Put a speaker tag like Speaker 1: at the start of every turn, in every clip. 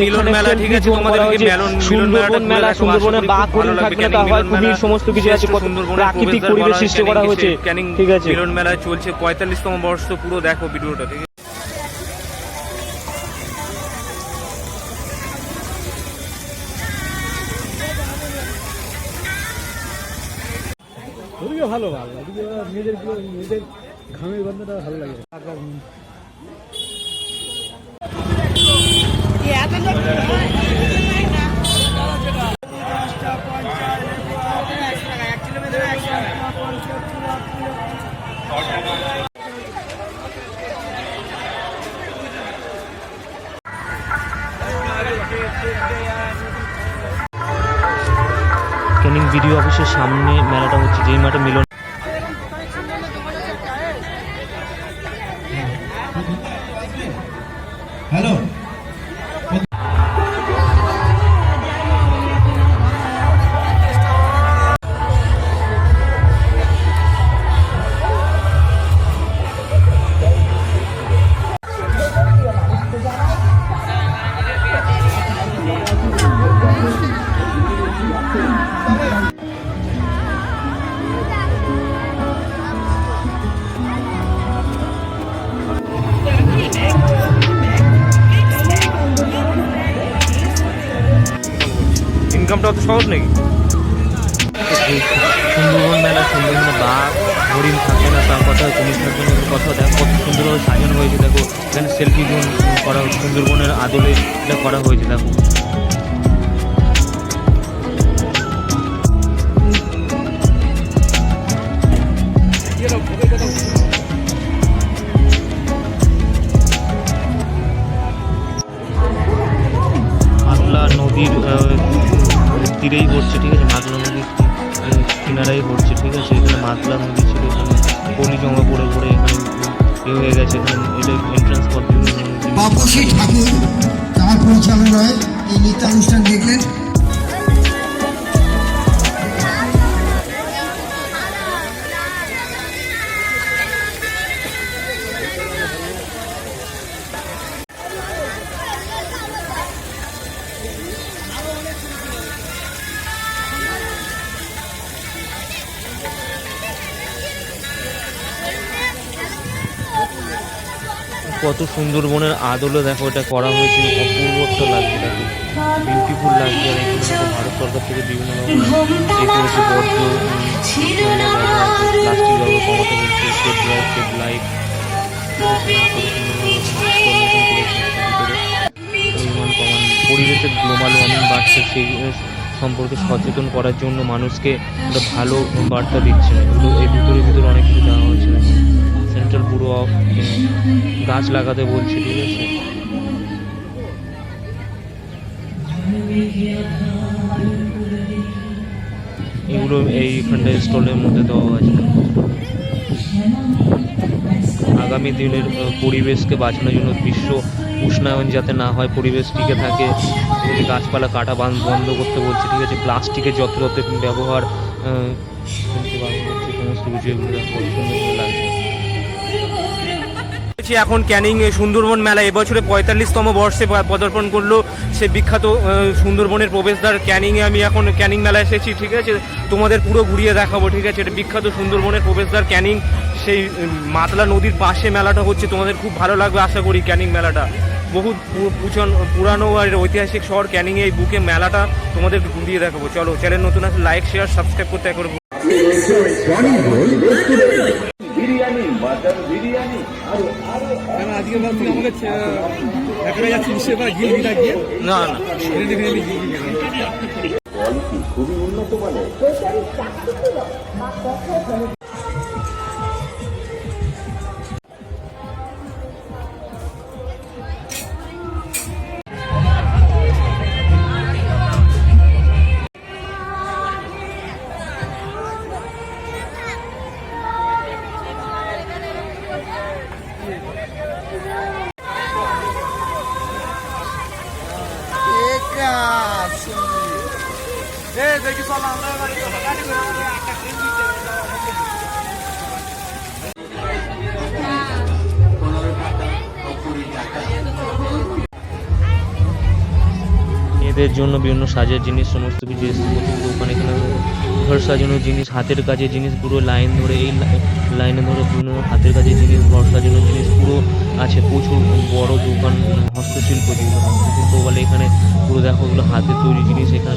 Speaker 1: মিলন মেলা, ঠিক আছে, তোমাদেরকে সুন্দরবন মেলা, সুন্দরবনের বাঘ হরিণ থাকবে না, তা হয় কুমির, সমস্ত কিছু আছে, প্রাকৃতিক পরিবেশ সৃষ্টি করা হয়েছে, ঠিক আছে।
Speaker 2: মিলন মেলা চলছে 45তম বর্ষ, পুরো দেখো ভিডিওটা, ঠিক আছে।
Speaker 3: ভালো ভালো নিজের ঘামের গন্ধটা ভালো লাগে।
Speaker 1: ক্যানিং ভিডিও অফিসের সামনে মেলাটা হচ্ছে, যেই মাঠে মিলন।
Speaker 4: হ্যালো,
Speaker 2: ইনকামটা অত সহজ নাকি?
Speaker 1: সুন্দরবন মেলা, সুন্দরবনে বাঘ হরিণ থাকবে না, তার কথা, কুমির থাকবে না, কথা দেখো কত সুন্দরভাবে সাজানো হয়েছে। দেখো এখানে সেলফি জোন করা হয়েছে, সুন্দরবনের আদলে এটা করা হয়েছে। দেখো মাতলা নদীর তীরেই পড়ছে, ঠিক আছে, মাতলা নদীর কিনারাই পড়ছে, ঠিক আছে। এখানে মাতলা নদী ছিল, এখানে পলি জমা পড়ে পড়ে এখানে হয়ে গেছে। এখানে এটা এন্ট্রান্স পথ,
Speaker 4: বাপুসি ঠাকুর তার পরিচালনায় এই নৃত্যানুষ্ঠান দেখলেন।
Speaker 1: কত সুন্দরবনের আদলে দেখো এটা করা হয়েছে, অপূর্ব একটা লাগছে, দেখো বিউটিফুল লাগছে। আর এখানে দেখো ভারত সরকার থেকে বিভিন্ন রকম করেছে, বর্জ্য প্লাস্টিক ব্যবহার কমাতে বলছে, সেভ ড্রাইভ সেভ লাইফ, পরিমাণ কমান, পরিবেশের গ্লোবাল ওয়ার্মিং বাড়ছে, সেই সম্পর্কে সচেতন করার জন্য মানুষকে একটা ভালো বার্তা দিচ্ছে। এগুলো এই ভিতরে অনেক কিছু দেওয়া হয়েছে। সেন্ট্রাল ব্যুরো অফ গাছ লাগাতে বলছে, ঠিক আছে। এগুলো এইখানটা স্টলের মধ্যে দেওয়া আছে। আগামী দিনের পরিবেশকে বাঁচানোর জন্য, বিশ্ব উষ্ণায়ন যাতে না হয়, পরিবেশ টিকে থাকে, গাছপালা কাটা বন্ধ করতে বলছে, ঠিক আছে। প্লাস্টিকের যত্রতত্র ব্যবহার সমস্ত কিছু এগুলো লাগছে।
Speaker 2: এখন ক্যানিং সুন্দরবন মেলা এবছরে 45তম বর্ষে পদার্পণ করলো। সে বিখ্যাত সুন্দরবনের প্রবেশদ্বার ক্যানিংয়ে আমি এখন ক্যানিং মেলা এসেছি, ঠিক আছে, তোমাদের পুরো ঘুরিয়ে দেখাবো, ঠিক আছে। এটা বিখ্যাত সুন্দরবনের প্রবেশদ্বার ক্যানিং, সেই মাতলা নদীর পাশে মেলাটা হচ্ছে, তোমাদের খুব ভালো লাগবে আশা করি। ক্যানিং মেলাটা বহু পুরানো আর ঐতিহাসিক শহর ক্যানিংয়ে, এই বুকে মেলাটা তোমাদের ঘুরিয়ে দেখাবো। চলো, চ্যানেল নতুন আসলে লাইক শেয়ার সাবস্ক্রাইব করতে একবার।
Speaker 5: বিরিয়ানি, মাটন বিরিয়ানি,
Speaker 3: আজকে ভাবছি আমাকে একটা যাচ্ছি সেবার গিয়ে
Speaker 2: না না
Speaker 5: কোয়ালিটি খুবই উন্নত মানের।
Speaker 2: দেখি চল আমরা
Speaker 1: ছেলেদের জন্য বিভিন্ন সাজার জিনিস সমস্ত কিছু এসছে, প্রচুর দোকান এখানে ঘর সাজানোর জিনিস, হাতের কাজের জিনিস পুরো লাইন ধরে এই লাইনে ধরে বিভিন্ন হাতের কাজের জিনিস, ঘর সাজানোর জিনিস পুরো আছে। প্রচুর বড় দোকান, হস্তশিল্প যেগুলো হস্তশিল্প বলে এখানে পুরো দেখো ওগুলো হাতের তৈরি জিনিস, এখানে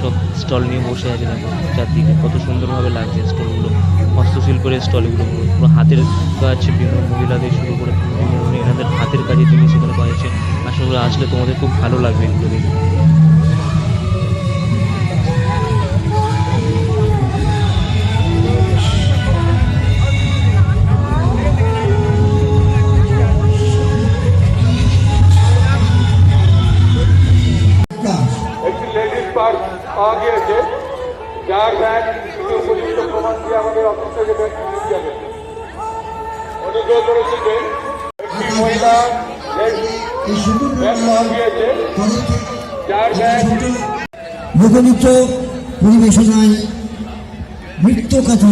Speaker 1: সব স্টল নিয়ে বসে আছে। দেখো চারদিকে কত সুন্দরভাবে লাগছে স্টলগুলো, হস্তশিল্পের স্টলগুলো পুরো হাতের কাজ, বিভিন্ন মহিলাদের শুরু করে বিভিন্ন এনাদের হাতের কাজের জিনিস এখানে পাওয়া যাচ্ছে। আশা করি আসলে তোমাদের খুব ভালো লাগবে এগুলো দেখে।
Speaker 6: একটি লেডিস পার্ক পাওয়া গিয়েছে, যার ব্যাগ কিছু উপযুক্ত প্রমাণ দিয়ে আমাদের অফিস থেকে ব্যাগ নিয়ে যাবে। অনুগ্রহ করেছি যে একটি মহিলা
Speaker 4: এই সুন্দর
Speaker 6: ব্যাগ পাওয়া গিয়েছে, যার ব্যাগ
Speaker 4: লোকনৃত্য পরিবেশনায় নৃত্য কথা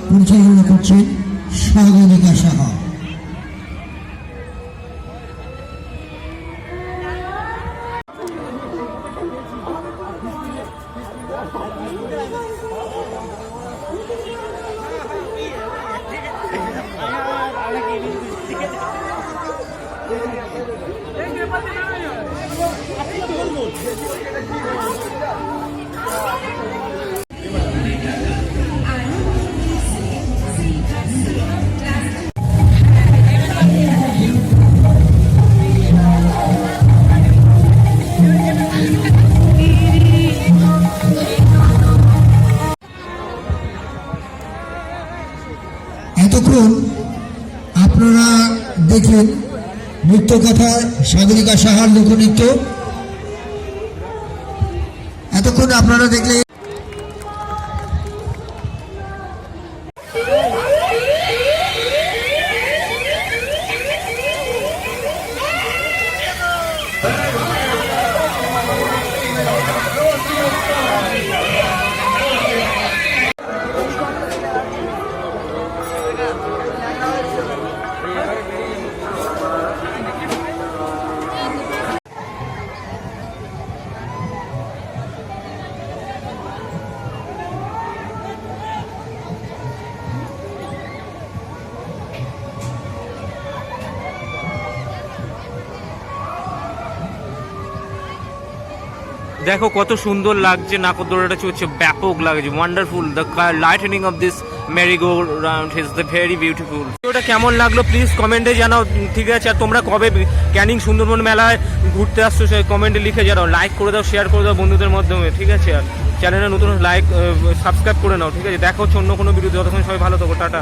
Speaker 4: পরিচালনা করছেন সাগরিকা সাহা। এতক্ষণ আপনারা দেখলেন নৃত্যকথা সাগরিকা সাহার লোকনৃত্য। এতক্ষণ আপনারা দেখলেন
Speaker 2: দেখো কত সুন্দর লাগছে, নাগরদোলাটা চলছে, ব্যাপক লাগছে, wonderful. The lightning of this Mary go round is the very beautiful. ওটা কেমন লাগলো প্লিজ কমেন্টে জানাও, ঠিক আছে? আর তোমরা কবে ক্যানিং সুন্দরবন মেলায় ঘুরতে আসছো সেই কমেন্টে লিখে জানাও, লাইক করে দাও, শেয়ার করে দাও বন্ধুদের মাধ্যমে, ঠিক আছে? আর চ্যানেলে নতুন লাইক সাবস্ক্রাইব করে নাও, ঠিক আছে? দেখা হচ্ছে অন্য কোনো ভিডিও, যতক্ষণ সবাই ভালো থাকো, টাটা।